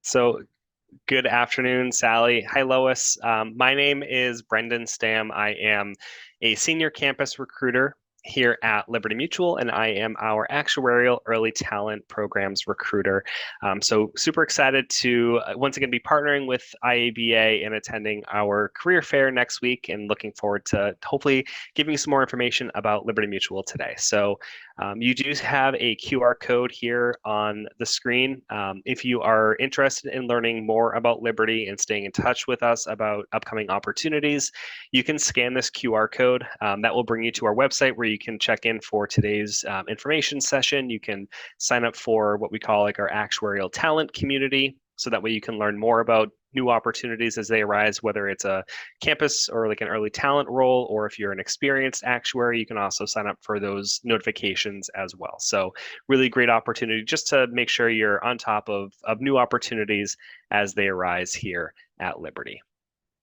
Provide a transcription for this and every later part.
So, good afternoon, Sally. Hi, Lois. My name is Brendan Stam. I am a senior campus recruiter here at Liberty Mutual, and I am our actuarial early talent programs recruiter. So, super excited to once again be partnering with IABA and attending our career fair next week, and looking forward to hopefully giving you some more information about Liberty Mutual today. So, you do have a QR code here on the screen. If you are interested in learning more about Liberty and staying in touch with us about upcoming opportunities, you can scan this QR code. That will bring you to our website where you can check in for today's information session. You can sign up for what we call like our actuarial talent community. So that way you can learn more about new opportunities as they arise, whether it's a campus or like an early talent role, or if you're an experienced actuary, you can also sign up for those notifications as well. So really great opportunity just to make sure you're on top of new opportunities as they arise here at Liberty.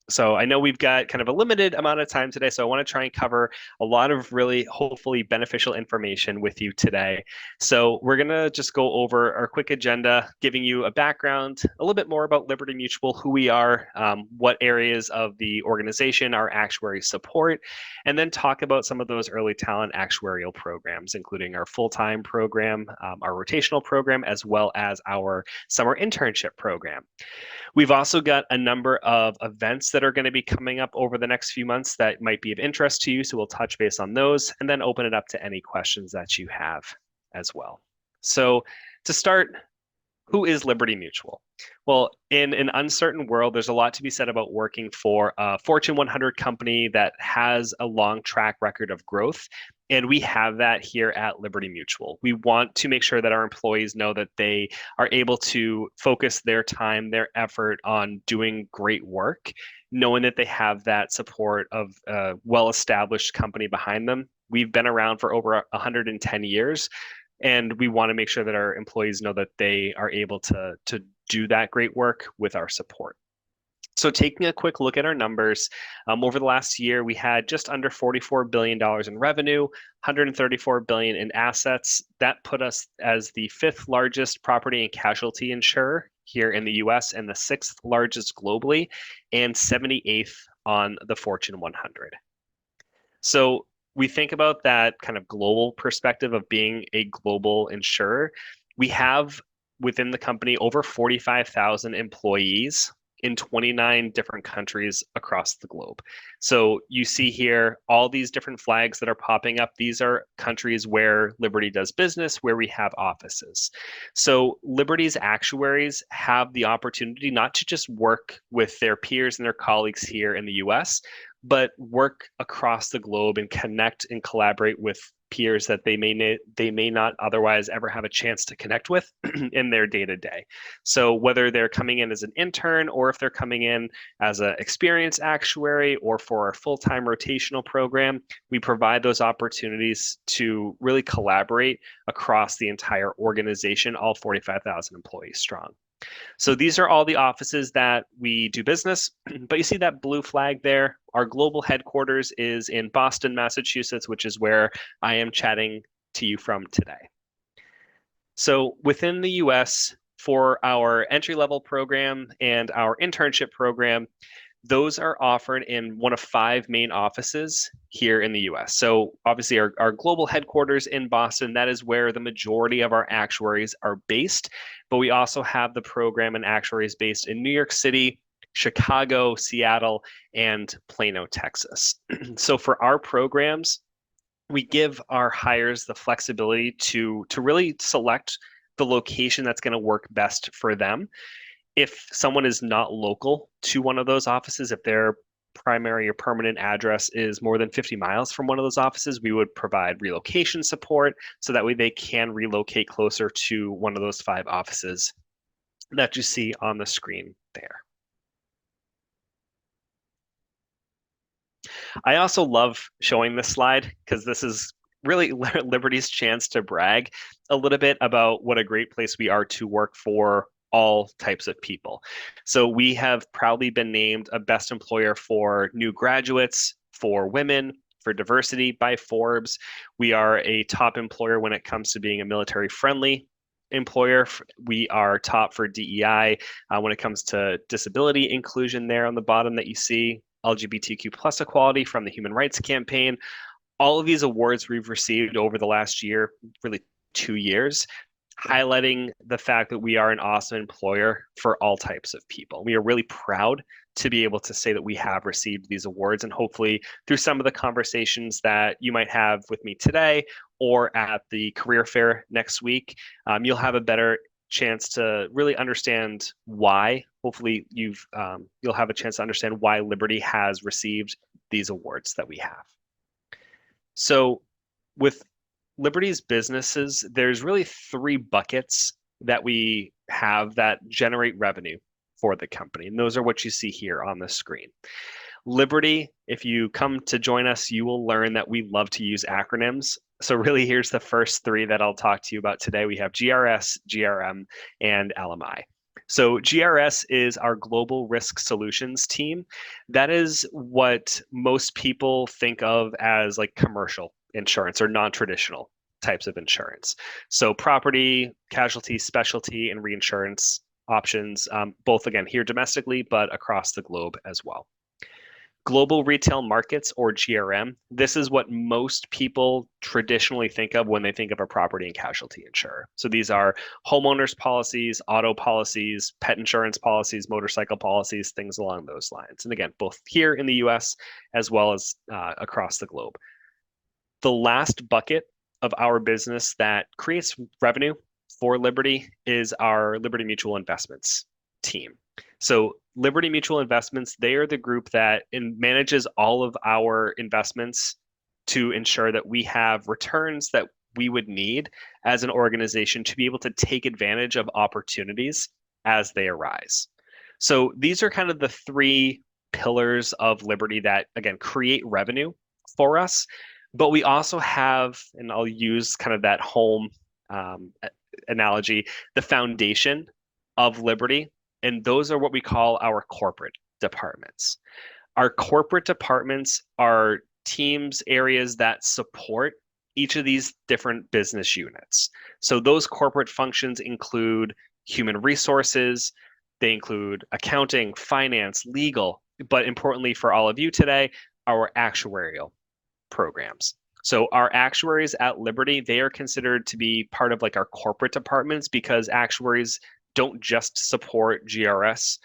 So I know we've got kind of a limited amount of time today, so I want to try and cover a lot of really hopefully beneficial information with you today. So we're going to just go over our quick agenda, giving you a background, a little bit more about Liberty Mutual, who we are, what areas of the organization our actuaries support, and then talk about some of those early talent actuarial programs, including our full-time program, our rotational program, as well as our summer internship program. We've also got a number of events that are going to be coming up over the next few months that might be of interest to you. So we'll touch base on those and then open it up to any questions that you have as well. So to start, who is Liberty Mutual? Well, in an uncertain world, there's a lot to be said about working for a Fortune 100 company that has a long track record of growth. And we have that here at Liberty Mutual. We want to make sure that our employees know that they are able to focus their time, their effort on doing great work, knowing that they have that support of a well-established company behind them. We've been around for over 110 years, and we want to make sure that our employees know that they are able to do that great work with our support. So taking a quick look at our numbers, over the last year, we had just under $44 billion in revenue, 134 billion in assets. That put us as the fifth largest property and casualty insurer here in the US and the sixth largest globally, and 78th on the Fortune 100. So we think about that kind of global perspective of being a global insurer. We have within the company over 45,000 employees in 29 different countries across the globe. So you see here all these different flags that are popping up. These are countries where Liberty does business, where we have offices. So Liberty's actuaries have the opportunity not to just work with their peers and their colleagues here in the US, but work across the globe and connect and collaborate with peers that they may not otherwise ever have a chance to connect with in their day to day. So whether they're coming in as an intern or if they're coming in as an experienced actuary or for our full-time rotational program, we provide those opportunities to really collaborate across the entire organization, all 45,000 employees strong. So these are all the offices that we do business, but you see that blue flag there. Our global headquarters is in Boston, Massachusetts, which is where I am chatting to you from today. So within the US, for our entry-level program and our internship program, those are offered in one of five main offices here in the US. So obviously our global headquarters in Boston, that is where the majority of our actuaries are based. But we also have the program and actuaries based in New York City, Chicago, Seattle, and Plano, Texas. So for our programs, we give our hires the flexibility to really select the location that's going to work best for them. If someone is not local to one of those offices, if their primary or permanent address is more than 50 miles from one of those offices, we would provide relocation support so that way they can relocate closer to one of those five offices that you see on the screen there. I also love showing this slide because this is really Liberty's chance to brag a little bit about what a great place we are to work for all types of people. So we have proudly been named a best employer for new graduates, for women, for diversity by Forbes. We are a top employer when it comes to being a military friendly employer. We are top for DEI when it comes to disability inclusion there on the bottom that you see, LGBTQ plus equality from the Human Rights Campaign. All of these awards we've received over the last year, really 2 years, highlighting the fact that we are an awesome employer for all types of people. We are really proud to be able to say that we have received these awards, and hopefully through some of the conversations that you might have with me today or at the career fair next week, you'll have a better chance to really understand why. Hopefully you'll have a chance to understand why Liberty has received these awards that we have. So with Liberty's businesses, there's really three buckets that we have that generate revenue for the company. And those are what you see here on the screen. Liberty, if you come to join us, you will learn that we love to use acronyms. So really, here's the first three that I'll talk to you about today. We have GRS, GRM, and LMI. So GRS is our Global Risk Solutions team. That is what most people think of as like commercial insurance or non-traditional types of insurance. So property, casualty, specialty, and reinsurance options, both again here domestically, but across the globe as well. Global Retail Markets, or GRM, this is what most people traditionally think of when they think of a property and casualty insurer. So these are homeowners policies, auto policies, pet insurance policies, motorcycle policies, things along those lines. And again, both here in the US as well as across the globe. The last bucket of our business that creates revenue for Liberty is our Liberty Mutual Investments team. So Liberty Mutual Investments, they are the group that manages all of our investments to ensure that we have returns that we would need as an organization to be able to take advantage of opportunities as they arise. So these are kind of the three pillars of Liberty that, again, create revenue for us. But we also have, and I'll use kind of that home analogy, the foundation of Liberty. And those are what we call our corporate departments. Our corporate departments are teams, areas that support each of these different business units. So those corporate functions include human resources, they include accounting, finance, legal, but importantly for all of you today, our actuarial programs. So our actuaries at Liberty, they are considered to be part of like our corporate departments because actuaries don't just support GRS,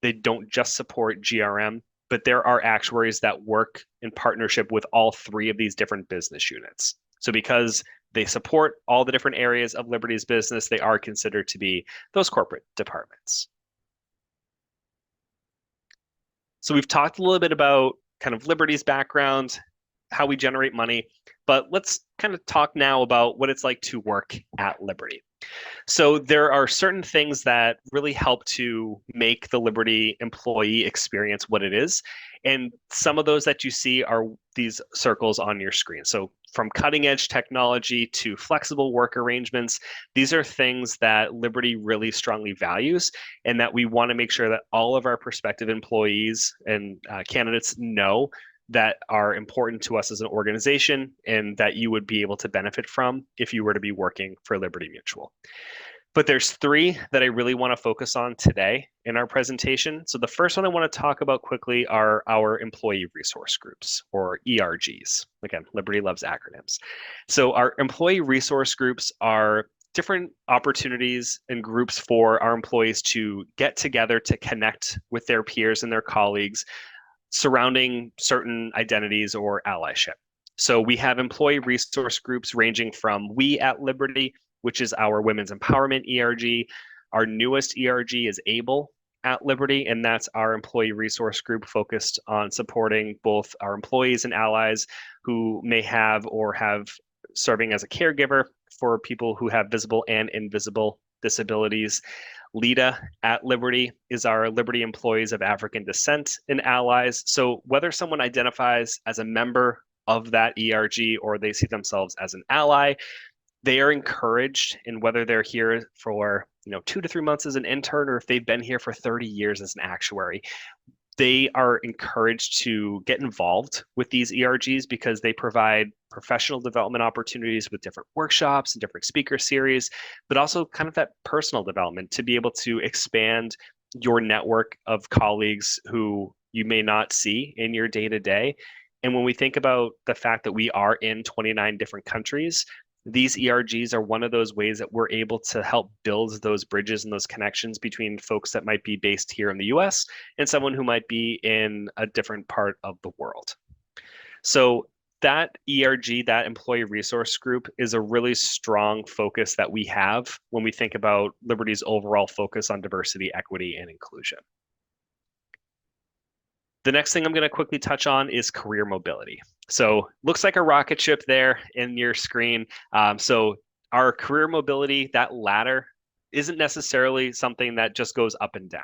they don't just support GRM, but there are actuaries that work in partnership with all three of these different business units. So because they support all the different areas of Liberty's business, they are considered to be those corporate departments. So we've talked a little bit about kind of Liberty's background, how we generate money, but let's kind of talk now about what it's like to work at Liberty. So there are certain things that really help to make the Liberty employee experience what it is. And some of those that you see are these circles on your screen. So from cutting edge technology to flexible work arrangements, these are things that Liberty really strongly values and that we want to make sure that all of our prospective employees and candidates know that are important to us as an organization and that you would be able to benefit from if you were to be working for Liberty Mutual. But there's three that I really want to focus on today in our presentation. So the first one I want to talk about quickly are our employee resource groups, or ERGs. Again, Liberty loves acronyms. So our employee resource groups are different opportunities and groups for our employees to get together to connect with their peers and their colleagues surrounding certain identities or allyship. So we have employee resource groups ranging from We at Liberty, which is our women's empowerment ERG. Our newest ERG is Able at Liberty, and that's our employee resource group focused on supporting both our employees and allies who may have or have serving as a caregiver for people who have visible and invisible disabilities. LIDA at Liberty is our Liberty Employees of African Descent and Allies. So whether someone identifies as a member of that ERG or they see themselves as an ally, they are encouraged, and whether they're here for 2 to 3 months as an intern or if they've been here for 30 years as an actuary, they are encouraged to get involved with these ERGs because they provide professional development opportunities with different workshops and different speaker series, but also kind of that personal development to be able to expand your network of colleagues who you may not see in your day to day. And when we think about the fact that we are in 29 different countries, these ERGs are one of those ways that we're able to help build those bridges and those connections between folks that might be based here in the US and someone who might be in a different part of the world. So that ERG, that employee resource group, is a really strong focus that we have when we think about Liberty's overall focus on diversity, equity, and inclusion. The next thing I'm going to quickly touch on is career mobility. So looks like a rocket ship there in your screen. So our career mobility, that ladder, isn't necessarily something that just goes up and down.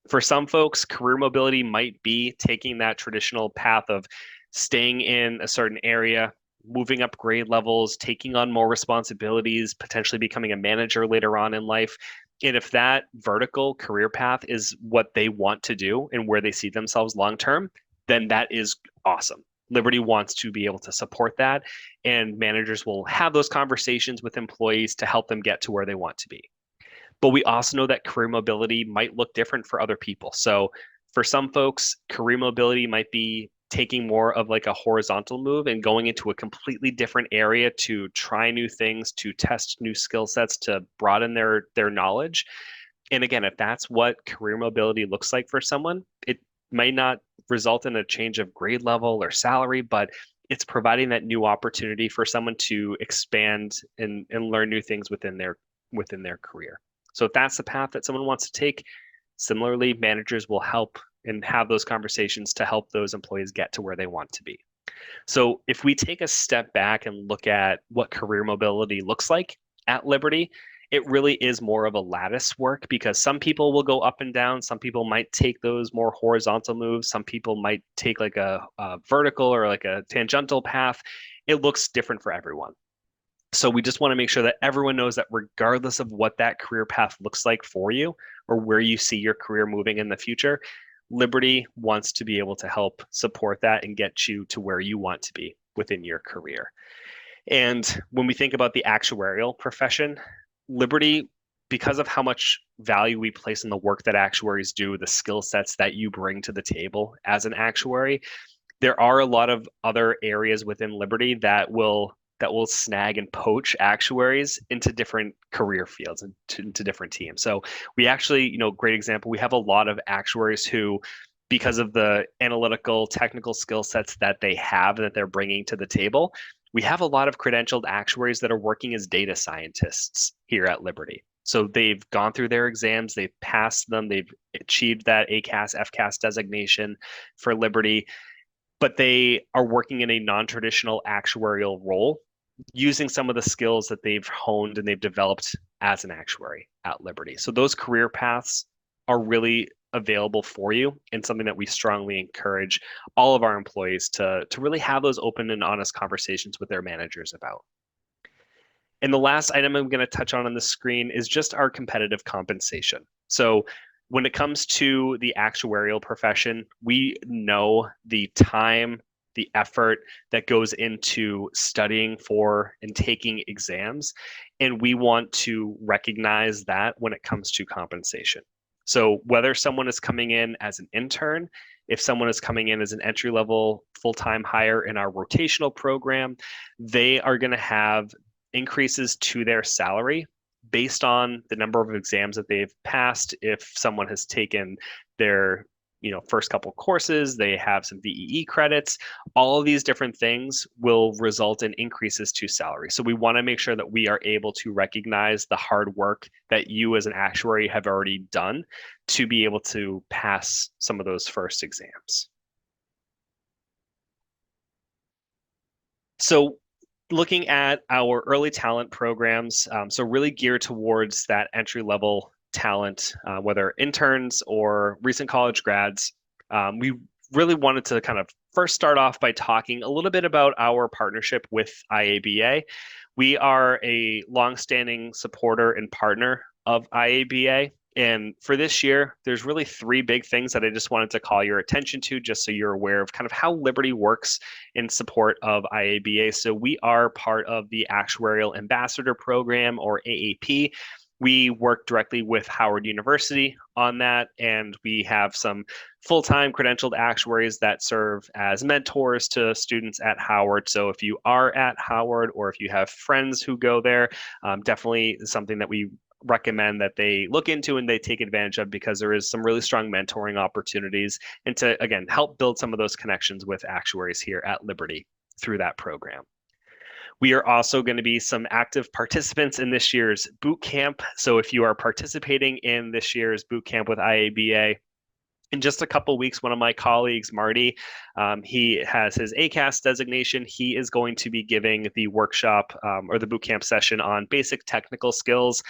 For some folks, career mobility might be taking that traditional path of staying in a certain area, moving up grade levels, taking on more responsibilities, potentially becoming a manager later on in life. And if that vertical career path is what they want to do and where they see themselves long term, then that is awesome. Liberty wants to be able to support that, and managers will have those conversations with employees to help them get to where they want to be. But we also know that career mobility might look different for other people. So for some folks, career mobility might be taking more of like a horizontal move and going into a completely different area to try new things, to test new skill sets, to broaden their knowledge. And again, if that's what career mobility looks like for someone, it might not result in a change of grade level or salary, but it's providing that new opportunity for someone to expand and learn new things within their career. So if that's the path that someone wants to take, similarly, managers will help and have those conversations to help those employees get to where they want to be. So if we take a step back and look at what career mobility looks like at Liberty, it really is more of a lattice work because some people will go up and down. Some people might take those more horizontal moves. Some people might take like a vertical or like a tangential path. It looks different for everyone. So we just want to make sure that everyone knows that regardless of what that career path looks like for you or where you see your career moving in the future, Liberty wants to be able to help support that and get you to where you want to be within your career. And when we think about the actuarial profession, Liberty, because of how much value we place in the work that actuaries do, the skill sets that you bring to the table as an actuary, there are a lot of other areas within Liberty that will snag and poach actuaries into different career fields and into different teams. So we actually, great example, we have a lot of actuaries who, because of the analytical technical skill sets that they have and that they're bringing to the table, we have a lot of credentialed actuaries that are working as data scientists here at Liberty. So they've gone through their exams, they've passed them, they've achieved that ACAS, FCAS designation for Liberty, but they are working in a non-traditional actuarial role using some of the skills that they've honed and they've developed as an actuary at Liberty. So those career paths are really available for you and something that we strongly encourage all of our employees to really have those open and honest conversations with their managers about. And the last item I'm going to touch on the screen is just our competitive compensation. So when it comes to the actuarial profession, we know the time, the effort that goes into studying for and taking exams, and we want to recognize that when it comes to compensation. So whether someone is coming in as an intern, if someone is coming in as an entry-level full-time hire in our rotational program, they are going to have increases to their salary based on the number of exams that they've passed. If someone has taken their first couple courses, they have some VEE credits, all of these different things will result in increases to salary. So we want to make sure that we are able to recognize the hard work that you as an actuary have already done to be able to pass some of those first exams. So looking at our early talent programs, so really geared towards that entry-level talent, whether interns or recent college grads, we really wanted to kind of first start off by talking a little bit about our partnership with IABA. We are a longstanding supporter and partner of IABA. And for this year, there's really three big things that I just wanted to call your attention to, just so you're aware of kind of how Liberty works in support of IABA. So we are part of the Actuarial Ambassador Program, or AAP. We work directly with Howard University on that, and we have some full-time credentialed actuaries that serve as mentors to students at Howard. So if you are at Howard or if you have friends who go there, definitely something that we recommend that they look into and they take advantage of, because there is some really strong mentoring opportunities, and to, again, help build some of those connections with actuaries here at Liberty through that program. We are also going to be some active participants in this year's boot camp. So if you are participating in this year's boot camp with IABA, in just a couple weeks, one of my colleagues, Marty, he has his ACAS designation. He is going to be giving the workshop or the bootcamp session on basic technical skills.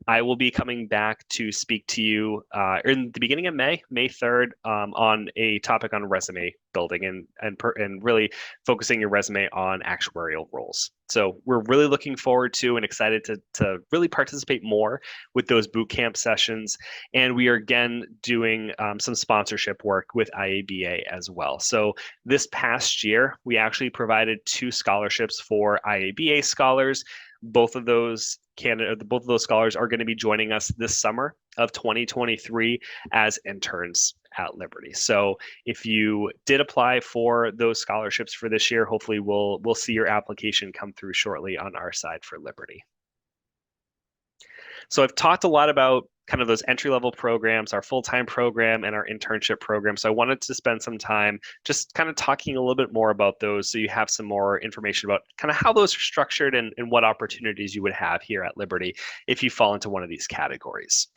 I will be coming back to speak to you in the beginning of May, May 3rd, on a topic on resume building and really focusing your resume on actuarial roles. So we're really looking forward to and excited to really participate more with those bootcamp sessions. And we are again doing some sponsorship work with IABA as well. So this past year, we actually provided 2 scholarships for IABA scholars. Both of those scholars are going to be joining us this summer of 2023 as interns at Liberty. So if you did apply for those scholarships for this year, hopefully we'll see your application come through shortly on our side for Liberty. So I've talked a lot about kind of those entry-level programs, our full-time program, and our internship program. So I wanted to spend some time just kind of talking a little bit more about those, so you have some more information about kind of how those are structured and what opportunities you would have here at Liberty if you fall into one of these categories.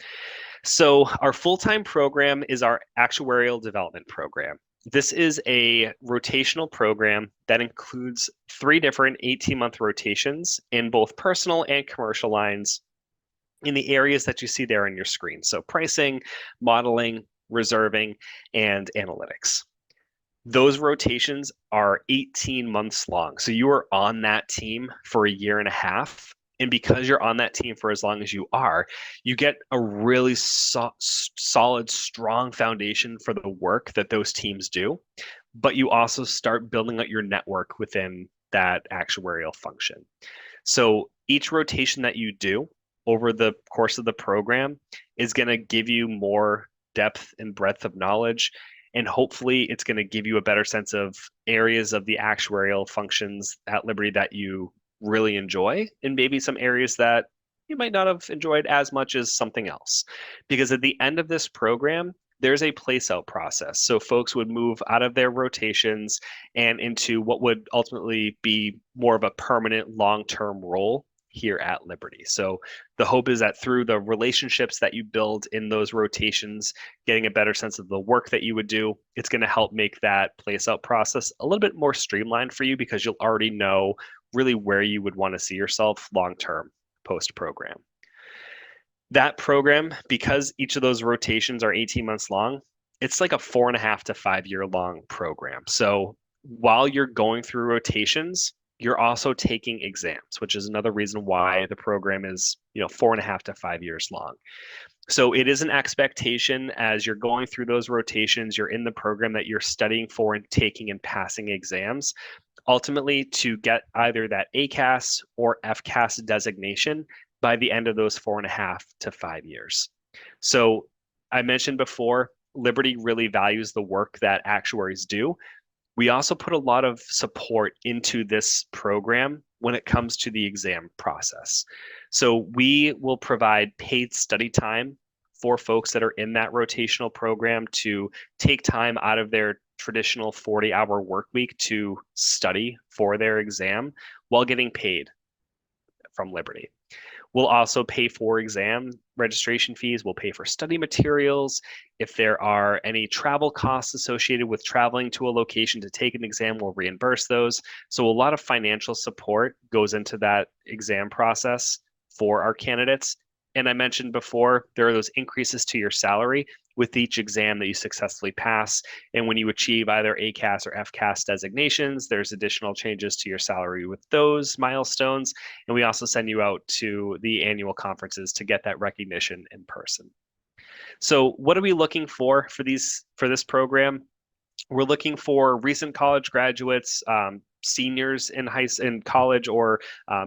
So our full-time program is our actuarial development program. This is a rotational program that includes 3 different 18-month rotations in both personal and commercial lines in the areas that you see there on your screen. So pricing, modeling, reserving, and analytics. Those rotations are 18 months long. So you are on that team for a year and a half. And because you're on that team for as long as you are, you get a really solid, strong foundation for the work that those teams do. But you also start building out your network within that actuarial function. So each rotation that you do over the course of the program is going to give you more depth and breadth of knowledge. And hopefully it's going to give you a better sense of areas of the actuarial functions at Liberty that you really enjoy, and maybe some areas that you might not have enjoyed as much as something else. Because at the end of this program, there's a place out process. So folks would move out of their rotations and into what would ultimately be more of a permanent long-term role here at Liberty. So the hope is that through the relationships that you build in those rotations, getting a better sense of the work that you would do, it's going to help make that place out process a little bit more streamlined for you, because you'll already know really where you would want to see yourself long-term post-program. That program, because each of those rotations are 18 months long, it's like a 4.5 to 5 year long program. So while you're going through rotations, you're also taking exams, which is another reason why the program is, 4.5 to 5 years long. So it is an expectation as you're going through those rotations, you're in the program, that you're studying for and taking and passing exams, ultimately to get either that ACAS or FCAS designation by the end of those 4.5 to 5 years. So I mentioned before, Liberty really values the work that actuaries do. We also put a lot of support into this program when it comes to the exam process. So we will provide paid study time for folks that are in that rotational program to take time out of their traditional 40-hour work week to study for their exam while getting paid from Liberty. We'll also pay for exam registration fees. We'll pay for study materials. If there are any travel costs associated with traveling to a location to take an exam, we'll reimburse those. So a lot of financial support goes into that exam process for our candidates. And I mentioned before, there are those increases to your salary with each exam that you successfully pass. And when you achieve either ACAS or FCAS designations, there's additional changes to your salary with those milestones. And we also send you out to the annual conferences to get that recognition in person. So what are we looking for this program? We're looking for recent college graduates, seniors in college, or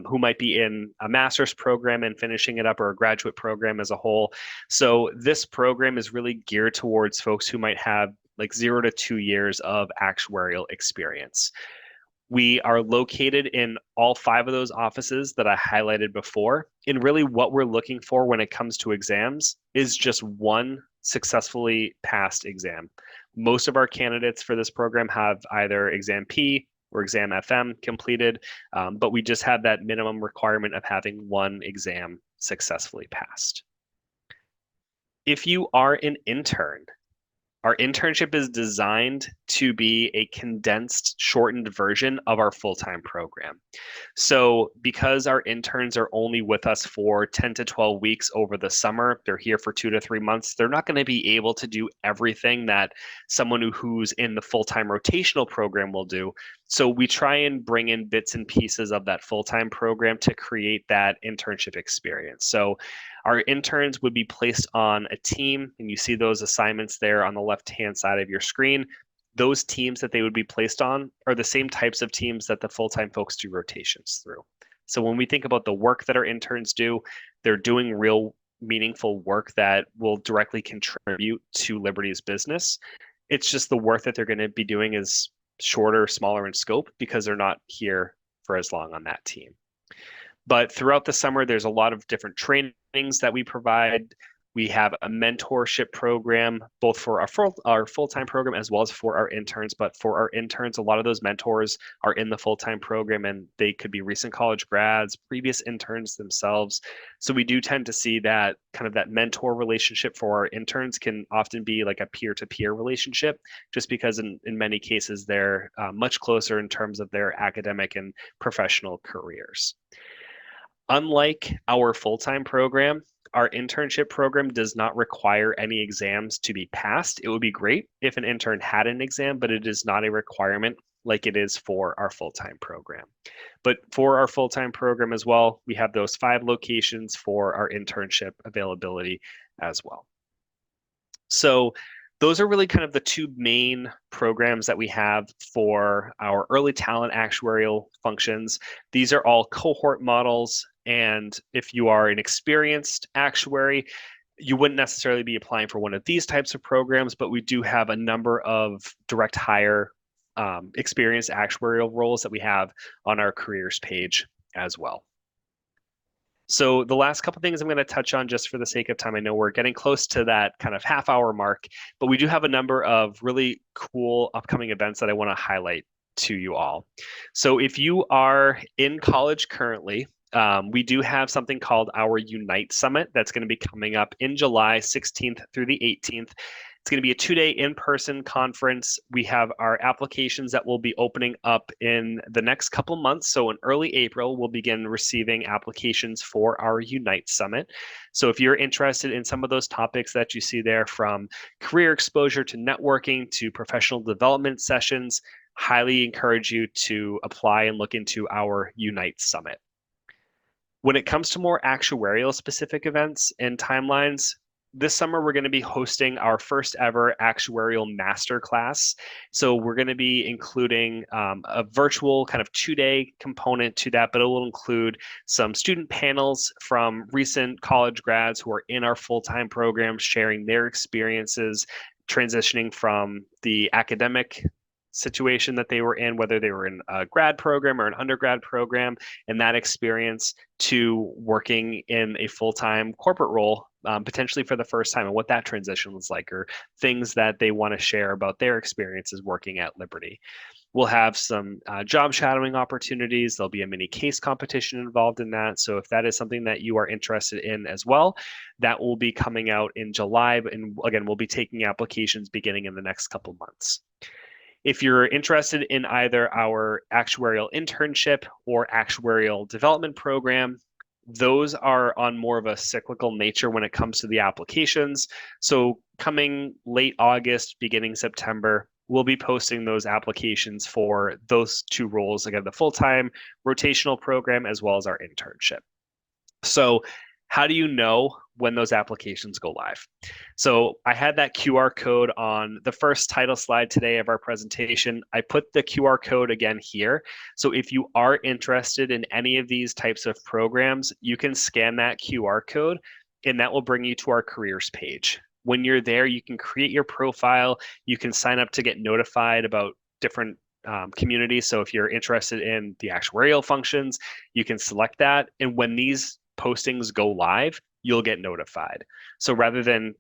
who might be in a master's program and finishing it up, or a graduate program as a whole. So this program is really geared towards folks who might have like 0 to 2 years of actuarial experience. We are located in all 5 of those offices that I highlighted before. And really, what we're looking for when it comes to exams is just one successfully passed exam. Most of our candidates for this program have either Exam P or Exam FM completed, but we just have that minimum requirement of having one exam successfully passed. If you are an intern, our internship is designed to be a condensed, shortened version of our full-time program. So because our interns are only with us for 10 to 12 weeks over the summer, they're here for 2 to 3 months, they're not going to be able to do everything that someone who's in the full-time rotational program will do. So we try and bring in bits and pieces of that full-time program to create that internship experience. So our interns would be placed on a team, and you see those assignments there on the left-hand side of your screen. Those teams that they would be placed on are the same types of teams that the full-time folks do rotations through. So when we think about the work that our interns do, they're doing real meaningful work that will directly contribute to Liberty's business. It's just the work that they're going to be doing is shorter, smaller in scope because they're not here for as long on that team. But throughout the summer, there's a lot of different trainings that we provide. We have a mentorship program, both for our full-time program as well as for our interns. But for our interns, a lot of those mentors are in the full-time program, and they could be recent college grads, previous interns themselves. So we do tend to see that kind of that mentor relationship for our interns can often be like a peer-to-peer relationship, just because in many cases, they're much closer in terms of their academic and professional careers. Unlike our full-time program, our internship program does not require any exams to be passed. It would be great if an intern had an exam, but it is not a requirement like it is for our full-time program. But for our full-time program as well, we have those 5 locations for our internship availability as well. So those are really kind of the 2 main programs that we have for our early talent actuarial functions. These are all cohort models. And if you are an experienced actuary, you wouldn't necessarily be applying for one of these types of programs, but we do have a number of direct hire experienced actuarial roles that we have on our careers page as well. So the last couple things I'm going to touch on just for the sake of time, I know we're getting close to that kind of half-hour mark, but we do have a number of really cool upcoming events that I want to highlight to you all. So if you are in college currently, we do have something called our Unite Summit that's going to be coming up in July 16th through the 18th. It's going to be a 2-day in-person conference. We have our applications that will be opening up in the next couple months. So in early April, we'll begin receiving applications for our Unite Summit. So if you're interested in some of those topics that you see there, from career exposure to networking to professional development sessions, highly encourage you to apply and look into our Unite Summit. When it comes to more actuarial specific events and timelines, this summer we're going to be hosting our first ever actuarial masterclass. So we're going to be including a virtual kind of 2-day component to that, but it will include some student panels from recent college grads who are in our full-time program, sharing their experiences transitioning from the academic situation that they were in, whether they were in a grad program or an undergrad program, and that experience to working in a full-time corporate role, potentially for the first time, and what that transition was like, or things that they want to share about their experiences working at Liberty. We'll have some job shadowing opportunities. There'll be a mini case competition involved in that. So if that is something that you are interested in as well, that will be coming out in July. And again, we'll be taking applications beginning in the next couple months. If you're interested in either our actuarial internship or actuarial development program, those are on more of a cyclical nature when it comes to the applications. So coming late August, beginning September, we'll be posting those applications for those 2 roles, again, the full-time rotational program as well as our internship. So how do you know when those applications go live. So I had that QR code on the first title slide today of our presentation. I put the QR code again here. So if you are interested in any of these types of programs, you can scan that QR code and that will bring you to our careers page. When you're there, you can create your profile. You can sign up to get notified about different communities. So if you're interested in the actuarial functions, you can select that. And when these postings go live, you'll get notified. So rather than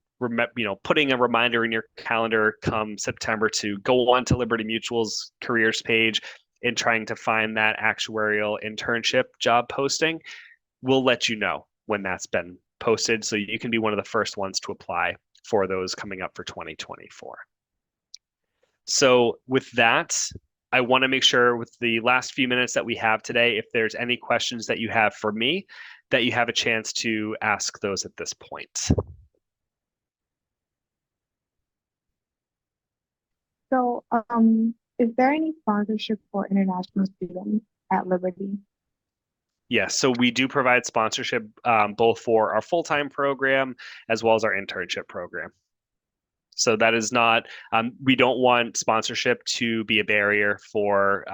putting a reminder in your calendar come September to go on to Liberty Mutual's careers page and trying to find that actuarial internship job posting, we'll let you know when that's been posted so you can be one of the first ones to apply for those coming up for 2024. So with that, I want to make sure with the last few minutes that we have today, if there's any questions that you have for me, that you have a chance to ask those at this point. So, is there any sponsorship for international students at Liberty? Yes, so we do provide sponsorship both for our full-time program as well as our internship program. So that is not, we don't want sponsorship to be a barrier for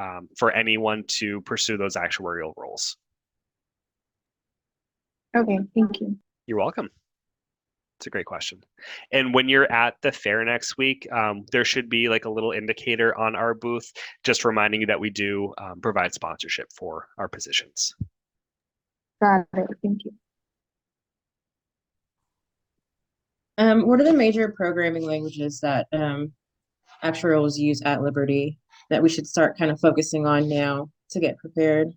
anyone to pursue those actuarial roles. Okay, thank you. You're welcome. It's a great question. And when you're at the fair next week, there should be like a little indicator on our booth, just reminding you that we do provide sponsorship for our positions. Got it, thank you. What are the major programming languages that actuarials use at Liberty that we should start kind of focusing on now to get prepared?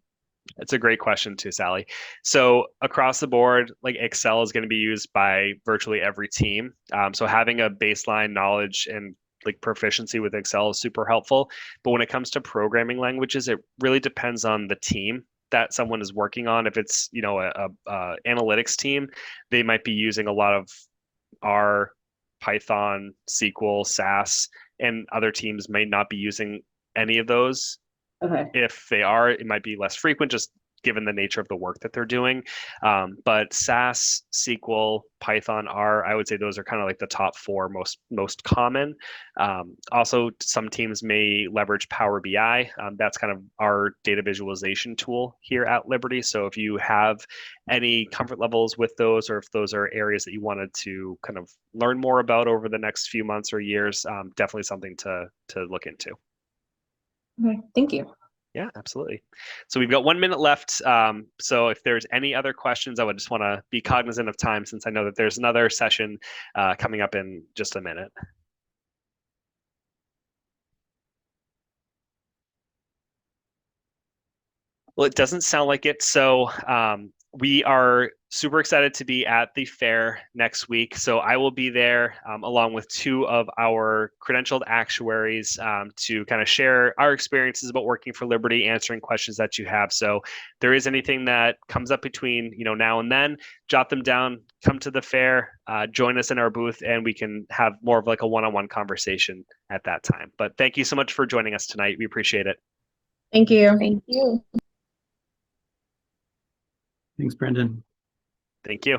It's a great question too, Sally. So across the board, like Excel is going to be used by virtually every team. So having a baseline knowledge and like proficiency with Excel is super helpful. But when it comes to programming languages, it really depends on the team that someone is working on. If it's, a analytics team, they might be using a lot of R, Python, SQL, SAS, and other teams may not be using any of those. Okay. If they are, it might be less frequent, just given the nature of the work that they're doing. But SAS, SQL, Python, R, I would say those are kind of like the top four most common. Also, some teams may leverage Power BI. That's kind of our data visualization tool here at Liberty. So if you have any comfort levels with those, or if those are areas that you wanted to kind of learn more about over the next few months or years, definitely something to look into. Okay, thank you. Yeah, absolutely. So we've got 1 minute left. So if there's any other questions, I would just want to be cognizant of time since I know that there's another session coming up in just a minute. Well, it doesn't sound like it. So we are super excited to be at the fair next week. So I will be there along with two of our credentialed actuaries to kind of share our experiences about working for Liberty, answering questions that you have. So if there is anything that comes up between now and then, jot them down, come to the fair, join us in our booth, and we can have more of like a one-on-one conversation at that time. But thank you so much for joining us tonight. We appreciate it. Thank you. Thank you. Thanks, Brendan. Thank you.